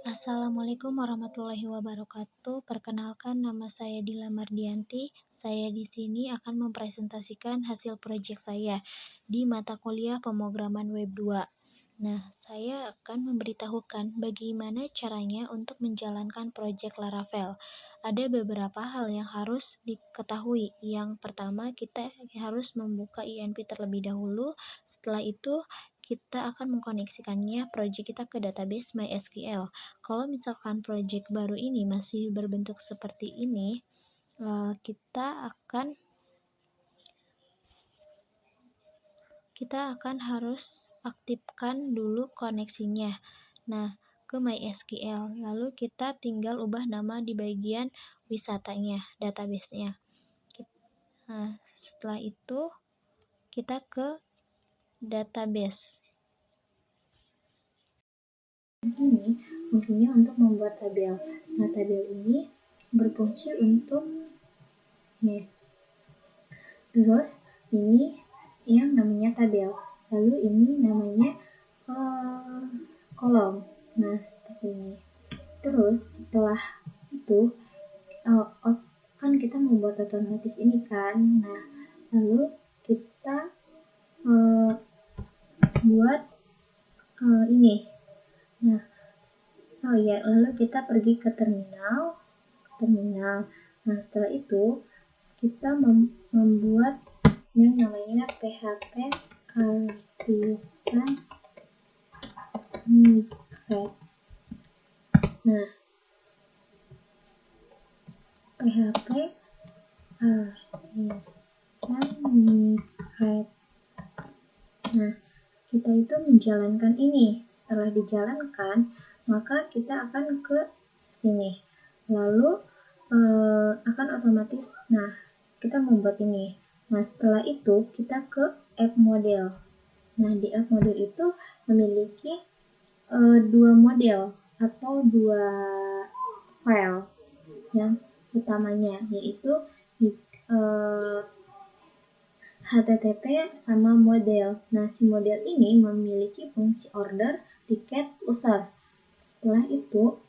Assalamualaikum warahmatullahi wabarakatuh. Perkenalkan, nama saya Dila Mardianti. Saya di sini akan mempresentasikan hasil proyek saya di mata kuliah pemrograman Web 2. Nah, saya akan memberitahukan bagaimana caranya untuk menjalankan proyek Laravel. Ada beberapa hal yang harus diketahui. Yang pertama, kita harus membuka INV terlebih dahulu. Setelah itu, kita akan mengkoneksikannya proyek kita ke database MySQL. Kalau misalkan proyek baru ini masih berbentuk seperti ini, kita akan harus aktifkan dulu koneksinya. Nah, ke MySQL. Lalu kita tinggal ubah nama di bagian wisatanya, database-nya. Nah, setelah itu kita ke database. Ini fungsinya untuk membuat tabel. Nah, tabel ini berfungsi untuk terus ini yang namanya tabel. Lalu ini namanya kolom. Nah, seperti ini. Terus setelah itu kan kita membuat otomatis ini kan. Nah, lalu kita buat ini. Nah, lalu kita pergi ke terminal. Nah, setelah itu kita membuat yang namanya PHP Artisan Migrate. Nah, PHP Artisan Migrate. Nah, kita itu menjalankan ini. Setelah dijalankan, maka kita akan ke sini. Lalu akan otomatis. Nah, kita membuat ini. Nah, setelah itu kita ke app model. Nah, di app model itu memiliki dua model atau dua file yang utamanya, yaitu HTTP sama model. Nah, si model ini memiliki fungsi order, tiket, user. Setelah itu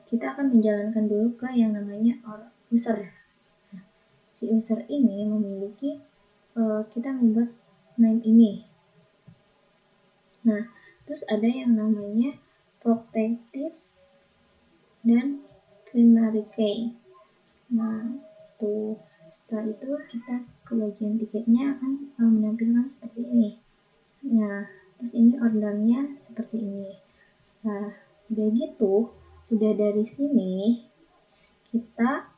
kita akan menjalankan dulu ke yang namanya user. Nah, si user ini memiliki kita membuat name ini. Nah, terus ada yang namanya protective dan primary key. Nah, tuh setelah itu kita ke bagian tiketnya akan menampilkan seperti ini. Nah, terus ini ordernya seperti ini. Nah, udah gitu, udah dari sini kita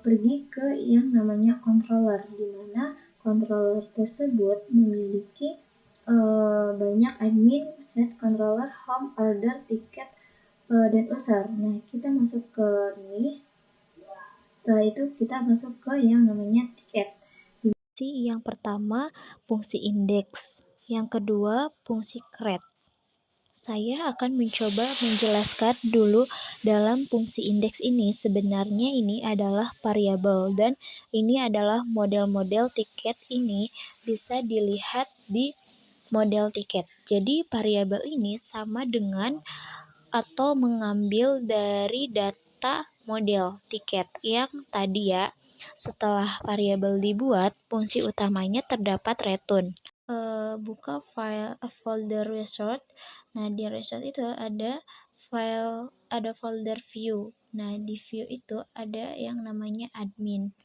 pergi ke yang namanya controller, di mana controller tersebut memiliki banyak admin, set controller, home, order, tiket, dan user. Nah, kita masuk ke ini. Setelah itu kita masuk ke yang namanya tiket. Fungsi yang pertama fungsi indeks, yang kedua fungsi create. Saya akan mencoba menjelaskan dulu dalam fungsi indeks ini. Sebenarnya ini adalah variabel dan ini adalah model-model tiket. Ini bisa dilihat di model tiket. Jadi variabel ini sama dengan atau mengambil dari data model tiket yang tadi ya. Setelah variabel dibuat, fungsi utamanya terdapat return. Buka file folder resort. Nah, di resort itu ada folder view. Nah, di view itu ada yang namanya admin.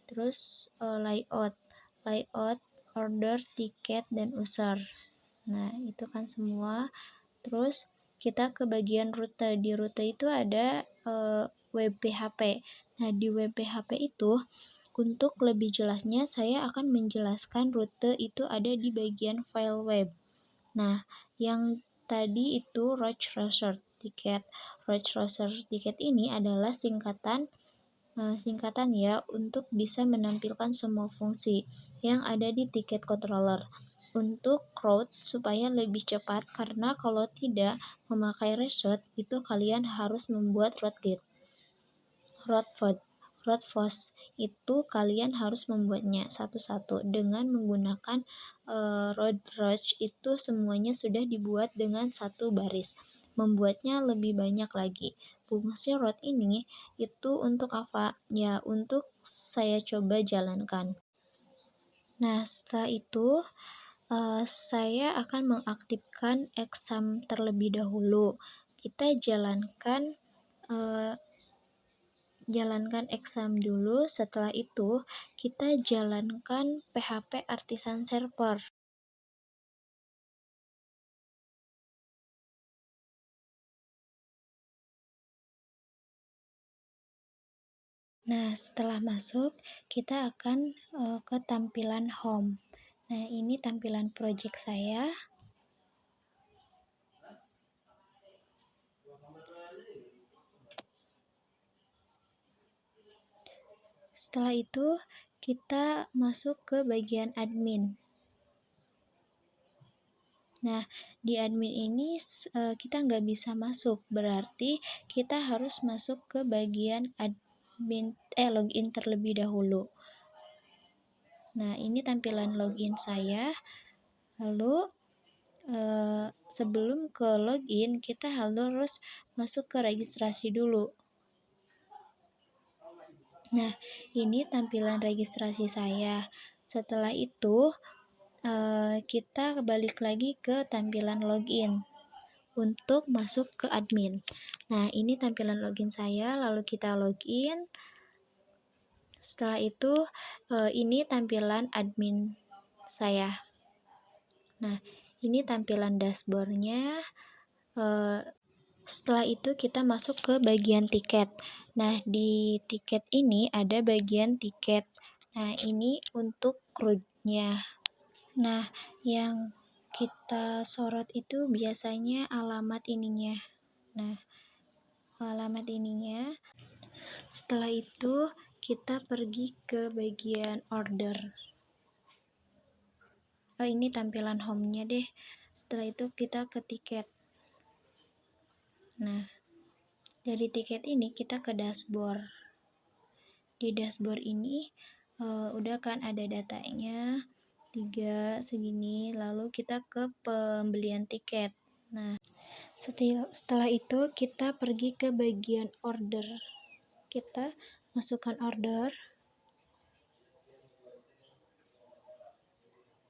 Terus layout, order, tiket, dan user. Nah, itu kan semua. Terus kita ke bagian rute. Di rute itu ada web PHP. Nah, di web PHP itu untuk lebih jelasnya saya akan menjelaskan rute itu ada di bagian file web. Nah, yang tadi itu route resort tiket. Route resort tiket ini adalah singkatan ya untuk bisa menampilkan semua fungsi yang ada di tiket controller. Untuk route supaya lebih cepat, karena kalau tidak memakai resort itu kalian harus membuat route gate. Route force itu kalian harus membuatnya satu-satu dengan menggunakan road rush. Itu semuanya sudah dibuat dengan satu baris. membuatnya lebih banyak lagi. Fungsi road ini itu untuk apa? Ya, untuk saya coba jalankan. Nah, setelah itu saya akan mengaktifkan exam terlebih dahulu. Kita jalankan exam dulu. Setelah itu kita jalankan PHP Artisan Server. Nah, setelah masuk, kita akan ke tampilan home. Nah, ini tampilan project saya. Setelah itu, kita masuk ke bagian admin. Nah, di admin ini kita nggak bisa masuk, berarti kita harus masuk ke bagian admin login terlebih dahulu. Nah, ini tampilan login saya. Lalu sebelum ke login, kita harus masuk ke registrasi dulu. Nah, ini tampilan registrasi saya. Setelah itu, kita balik lagi ke tampilan login untuk masuk ke admin. Nah, ini tampilan login saya, lalu kita login. Setelah itu, ini tampilan admin saya. Nah, ini tampilan dashboardnya. Setelah itu kita masuk ke bagian tiket. Nah, di tiket ini ada bagian tiket. Nah, ini untuk crude-nya. Nah, yang kita sorot itu biasanya alamat ininya. Nah, alamat ininya. Setelah itu kita pergi ke bagian order. Ini tampilan home-nya deh. Setelah itu kita ke tiket. Nah, dari tiket ini kita ke dashboard. Di dashboard ini udah kan ada datanya 3 segini, lalu kita ke pembelian tiket. Nah, setelah itu kita pergi ke bagian order. Kita masukkan order.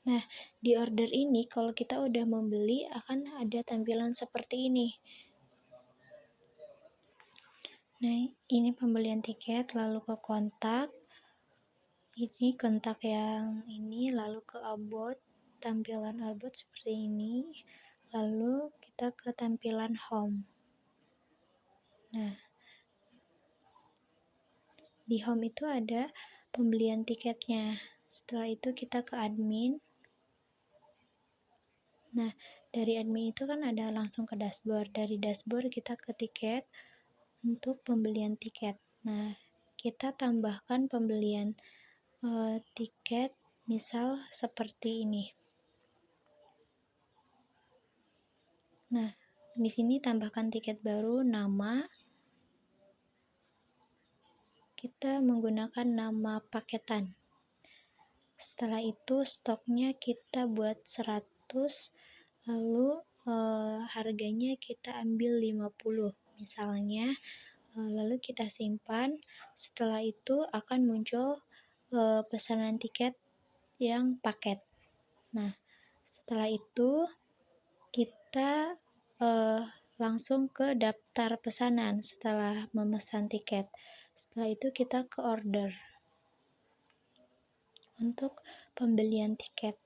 Nah, di order ini kalau kita udah membeli akan ada tampilan seperti ini. Nah, ini pembelian tiket, lalu ke kontak. Ini kontak yang ini, lalu ke about, tampilan about seperti ini. Lalu kita ke tampilan home. Nah, di home itu ada pembelian tiketnya. Setelah itu kita ke admin. Nah, dari admin itu kan ada langsung ke dashboard. Dari dashboard kita ke tiket untuk pembelian tiket. Nah, kita tambahkan pembelian tiket misal seperti ini. Nah, di sini tambahkan tiket baru, nama. Kita menggunakan nama paketan. Setelah itu stoknya kita buat 100, lalu harganya kita ambil 50 misalnya, lalu kita simpan. Setelah itu akan muncul pesanan tiket yang paket. Nah, setelah itu kita langsung ke daftar pesanan setelah memesan tiket. Setelah itu kita ke order untuk pembelian tiket.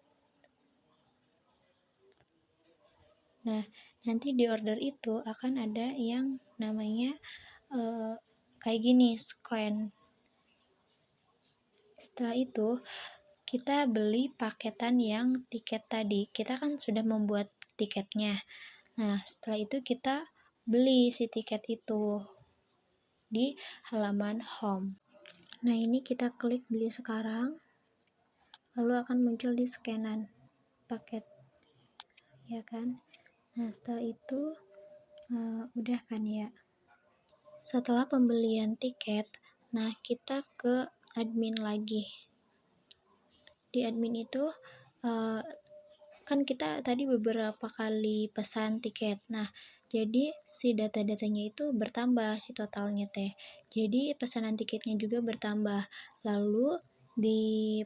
Nah, nanti di order itu akan ada yang namanya kayak gini, scan. Setelah itu kita beli paketan yang tiket tadi. Kita kan sudah membuat tiketnya. Nah, setelah itu kita beli si tiket itu di halaman home. Nah, ini kita klik beli sekarang, lalu akan muncul di scanan paket, ya kan? Nah, setelah itu udah kan ya. Setelah pembelian tiket, nah kita ke admin lagi. Di admin itu kan kita tadi beberapa kali pesan tiket. Nah, jadi si data-datanya itu bertambah si totalnya teh. Jadi pesanan tiketnya juga bertambah. Lalu di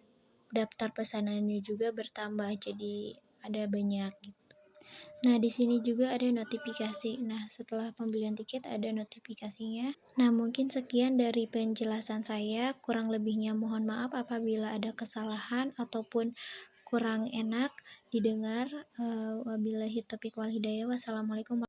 daftar pesanannya juga bertambah. Jadi ada banyak gitu. Nah, di sini juga ada notifikasi. Nah, setelah pembelian tiket ada notifikasinya. Nah, mungkin sekian dari penjelasan saya. Kurang lebihnya mohon maaf apabila ada kesalahan ataupun kurang enak didengar. Wabillahi taufiq wal hidayah. Wassalamualaikum